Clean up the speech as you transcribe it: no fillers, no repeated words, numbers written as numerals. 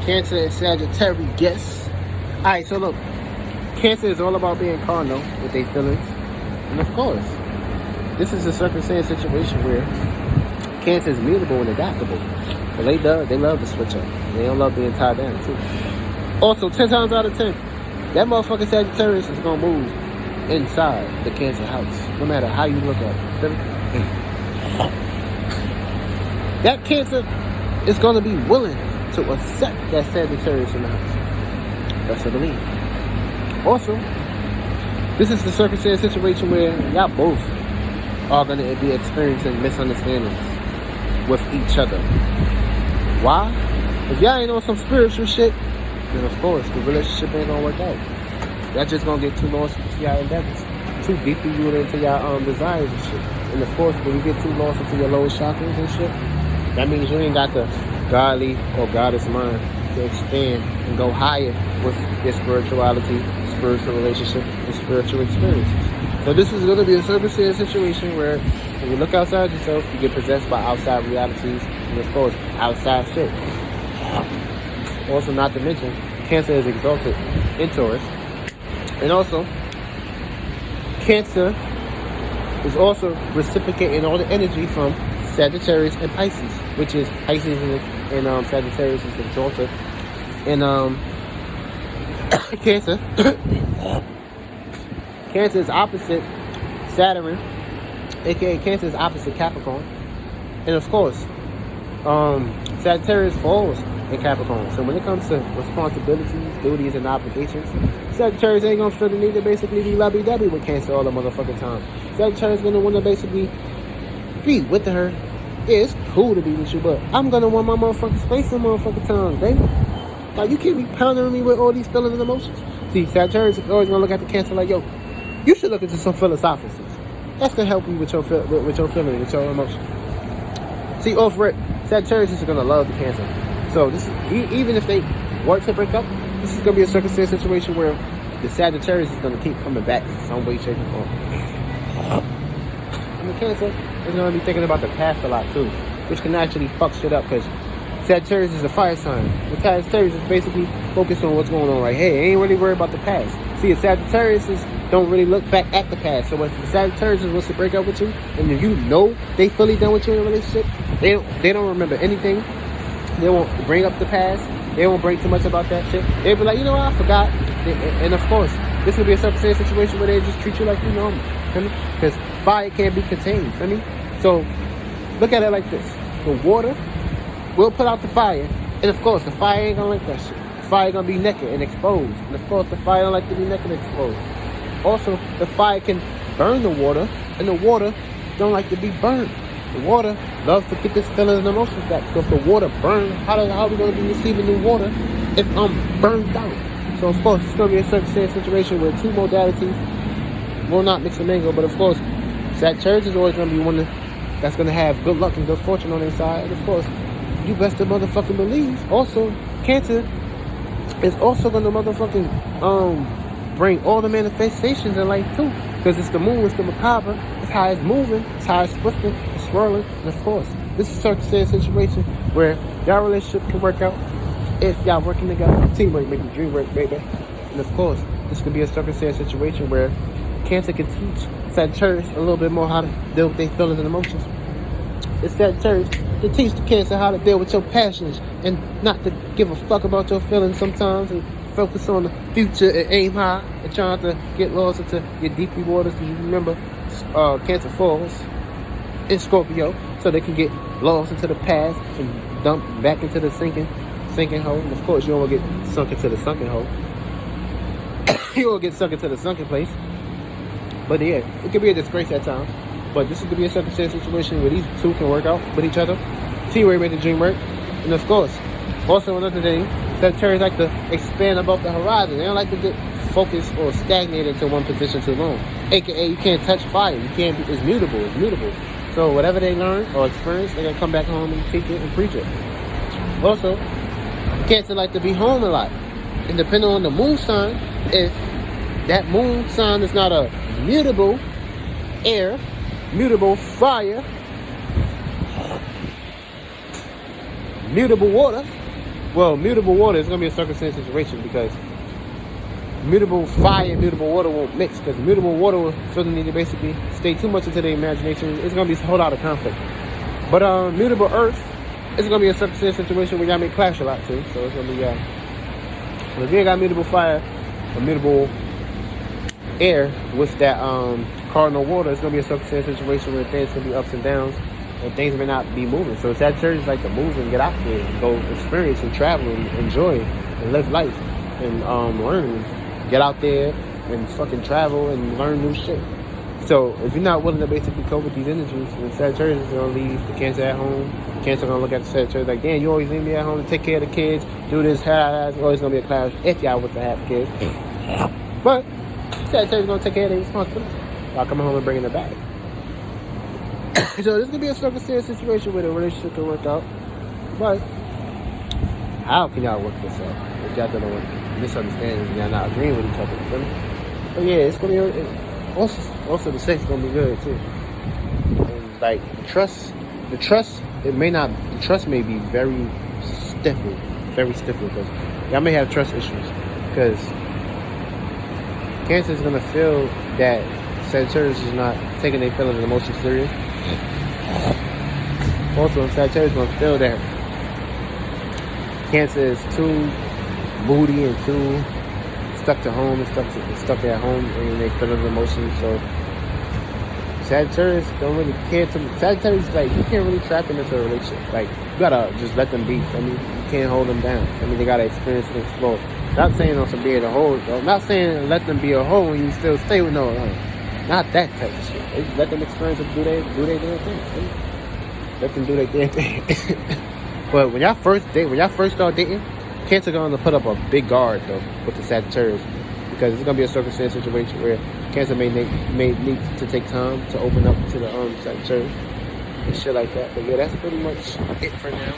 Cancer and Sagittarius. Yes. Alright, so look. Cancer is all about being carnal with their feelings. And of course, this is a circumstance situation where Cancer is mutable and adaptable. But they love to switch up. They don't love being tied down too. Also, 10 times out of 10, that motherfucking Sagittarius is gonna move inside the Cancer house. No matter how you look at it. Feel me? That Cancer is gonna be willing to accept that Sagittarius in the house. That's a belief. Also, this is the circumstance situation where y'all both are going to be experiencing misunderstandings with each other. Why? If y'all ain't on some spiritual shit, then of course the relationship ain't gonna work out. Y'all just gonna get too lost into y'all endeavors, too deeply rooted into y'all desires and shit. And of course, when you get too lost into your lower chakras and shit, that means you ain't got the godly or goddess mind to expand and go higher with your spirituality, spiritual relationship, and spiritual experiences. So this is going to be a circumstance situation where when you look outside yourself, you get possessed by outside realities and of course outside shit. Also, not to mention, Cancer is exalted in Taurus. And also, Cancer is also reciprocating all the energy from Sagittarius and Pisces, which is Pisces and Sagittarius is exalted. And Cancer Cancer is opposite Saturn, aka Cancer is opposite Capricorn. And of course, Sagittarius falls in Capricorn. So when it comes to responsibilities, duties, and obligations, Sagittarius ain't gonna feel the need to basically be lovey-dovey with Cancer all the motherfucking time. Sagittarius gonna wanna basically be with her. Yeah, it's cool to be with you, but I'm gonna want my motherfucking space some motherfucking time, baby. Like, you can't be pounding me with all these feelings and emotions. See, Sagittarius is always gonna look at the Cancer like, yo, you should look into some philosophies. That's gonna help you with your feelings, with your emotions. See, off rip, Sagittarius is gonna love the Cancer. So this is, even if they were to break up, this is gonna be a circumstance situation where the Sagittarius is gonna keep coming back in some way, shape, or form. And the Cancer is gonna be thinking about the past a lot too, which can actually fuck shit up because Sagittarius is a fire sign. The Sagittarius is basically focused on what's going on right here. Ain't really worried about the past. See, the Sagittarius don't really look back at the past. So if the Sagittarius wants to break up with you, and if you know they fully done with you in a relationship, they don't remember anything. They won't bring up the past. They won't bring too much about that shit. They'll be like, you know what, I forgot. And of course, this will be a circumstance situation where they just treat you like you normal. Because fire can't be contained. Feel me? So look at it like this: the water will put out the fire, and of course, the fire ain't gonna like that shit. The fire gonna be naked and exposed, and of course, the fire don't like to be naked and exposed. Also, the fire can burn the water, and the water don't like to be burned. The water loves to get its feelings and emotions back. So if the water burns, how are we going to be receiving new water if I'm burned out? So of course, it's going to be a circumstance situation where two modalities will not mix and mingle. But of course, Sagittarius is always going to be one that's going to have good luck and good fortune on their side. And of course, you best to motherfucking believe. Also, Cancer is also going to motherfucking bring all the manifestations in life too. Because it's the moon, it's the macabre, it's how it's moving, it's how it's swifting, it's swirling. And of course, this is a situation where y'all relationship can work out if y'all working together. Teamwork make the dream work, baby. And of course, this could be a circumstance situation where Cancer can teach Sagittarius a little bit more how to deal with their feelings and emotions. It's Sagittarius to teach the Cancer how to deal with your passions and not to give a fuck about your feelings sometimes and focus on the future and aim high and trying to get lost into your deeply waters. You remember, Cancer falls in Scorpio, so they can get lost into the past and dump back into the sinking hole. And of course, you don't want to get sunk into the sunken hole. You don't get sunk into the sunken place. But yeah, it could be a disgrace at times. But this is going to be a circumstance situation where these two can work out with each other. Teamwork make the dream work. And of course, also another thing, Sagittarius like to expand above the horizon. They don't like to get focused or stagnated into one position too long. AKA, you can't touch fire. You can't be, it's mutable. So whatever they learn or experience, they're going to come back home and teach it and preach it. Also, Cancer like to be home a lot. And depending on the moon sign, if that moon sign is not a mutable air, mutable fire, mutable water, Well, mutable water is gonna be a circumstance situation because mutable fire and mutable water won't mix because mutable water will feel the need to basically stay too much into their imagination. It's gonna be a whole lot of conflict. But mutable earth is gonna be a circumstance situation where y'all may clash a lot too. So it's gonna be but if you ain't got mutable fire or mutable air with that cardinal water, it's gonna be a circumstance situation where things gonna be ups and downs and things may not be moving. So Sagittarius is like to move and get out there and go experience and travel and enjoy and live life and learn. Get out there and fucking travel and learn new shit. So if you're not willing to basically cope with these energies, then Sagittarius is gonna leave the Cancer at home. Cancer gonna look at the Sagittarius like, damn, you always leave me at home to take care of the kids, do this, it's always gonna be a clash if y'all was to have kids. But Sagittarius gonna take care of their responsibility. Y'all coming home and bringing it back. So this could be a circumstance situation where the relationship can work out. But how can y'all work this out? If y'all don't work, misunderstanding and y'all not agreeing with each other. You know? But yeah, it's gonna be also the sex is gonna be good too. And like the trust may be very stiff because y'all may have trust issues because Cancer is gonna feel that Sagittarius is not taking their feelings and emotions serious. Also, Sagittarius is gonna feel that Cancer is too moody and too stuck to home and stuck at home and they feel the emotions. So Sagittarius don't really care to Sagittarius like you can't really trap them into a relationship. Like you gotta just let them be. I mean you can't hold them down. I mean they gotta experience and explore. Not saying on some being a hoe though. Not saying let them be a hoe and you still stay with no not that type of shit. Let them experience and do their damn thing. Let them do their damn thing. But when y'all first start dating, Cancer gonna put up a big guard though with the Sagittarius because it's gonna be a circumstance situation where Cancer may need to take time to open up to the Sagittarius and shit like that. But yeah, that's pretty much it for now.